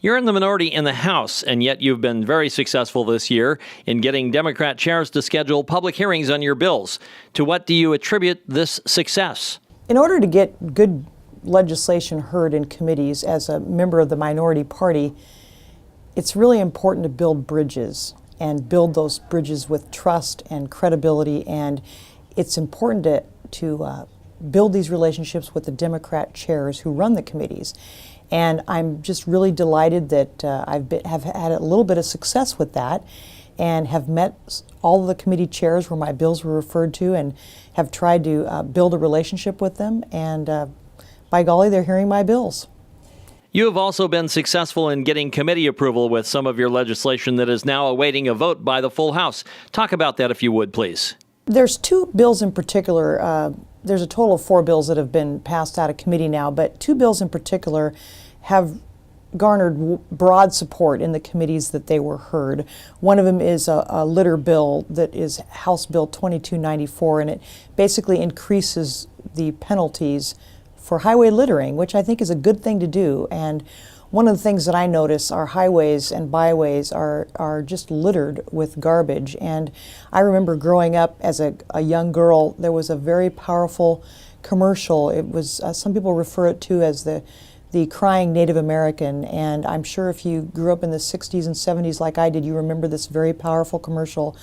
You're in the minority in the House, and yet you've been very successful this year in getting Democrat chairs to schedule public hearings on your bills. To what do you attribute this success? In order to get good legislation heard in committees as a member of the minority party, it's really important to build bridges and build those bridges with trust and credibility, and it's important to build these relationships with the Democrat chairs who run the committees. And I'm just really delighted that have had a little bit of success with that and have met all of the committee chairs where my bills were referred to and have tried to build a relationship with them. And by golly, they're hearing my bills. You have also been successful in getting committee approval with some of your legislation that is now awaiting a vote by the full House. Talk about that if you would, please. There's two bills in particular. There's a total of 4 bills that have been passed out of committee now, but 2 bills in particular have garnered broad support in the committees that they were heard. One of them is a litter bill that is House Bill 2294, and it basically increases the penalties for highway littering, which I think is a good thing to do. And one of the things that I notice, our highways and byways are just littered with garbage. And I remember growing up as a young girl, there was a very powerful commercial. It was, some people refer it to as the crying Native American. And I'm sure if you grew up in the 60s and 70s like I did, you remember this very powerful commercial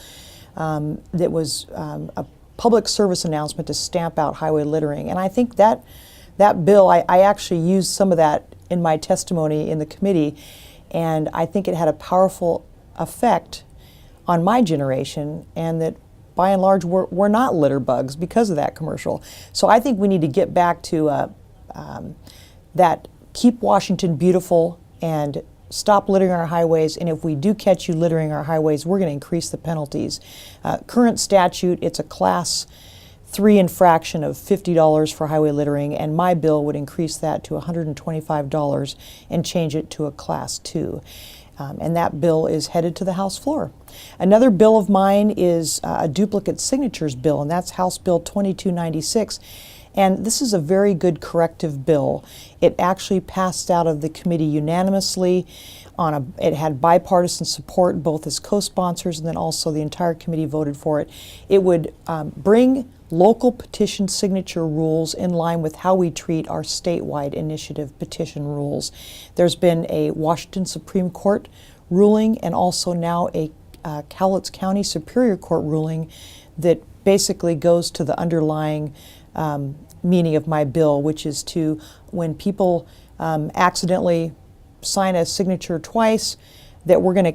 that was a public service announcement to stamp out highway littering. And I think that bill, I actually used some of that in my testimony in the committee, and I think it had a powerful effect on my generation, and that by and large we're not litter bugs because of that commercial. So I think we need to get back to that keep Washington beautiful and stop littering our highways, and if we do catch you littering our highways, we're going to increase the penalties. Current statute, it's a Class 3 infraction of $50 for highway littering, and my bill would increase that to $125 and change it to a Class 2. And that bill is headed to the House floor. Another bill of mine is a duplicate signatures bill, and that's House Bill 2296. And this is a very good corrective bill. It actually passed out of the committee unanimously. It had bipartisan support, both as co-sponsors and then also the entire committee voted for it. It would bring local petition signature rules in line with how we treat our statewide initiative petition rules. There's been a Washington Supreme Court ruling and also now a Cowlitz County Superior Court ruling that basically goes to the underlying meaning of my bill, which is to, when people accidentally sign a signature twice, that we're going to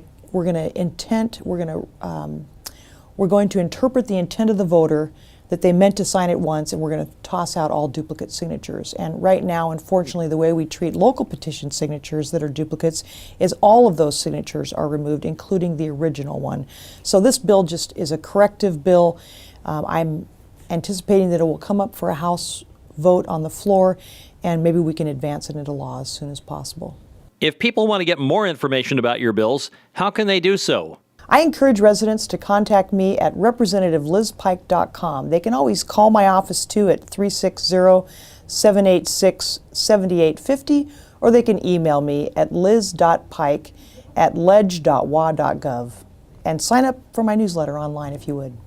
interpret the intent of the voter that they meant to sign it once, and we're going to toss out all duplicate signatures. And right now, unfortunately, the way we treat local petition signatures that are duplicates is all of those signatures are removed, including the original one. So this bill just is a corrective bill. I'm anticipating that it will come up for a House vote on the floor, and maybe we can advance it into law as soon as possible. If people want to get more information about your bills, how can they do so? I encourage residents to contact me at representativelizpike.com. They can always call my office too at 360-786-7850, or they can email me at liz.pike@ledge.wa.gov. And sign up for my newsletter online if you would.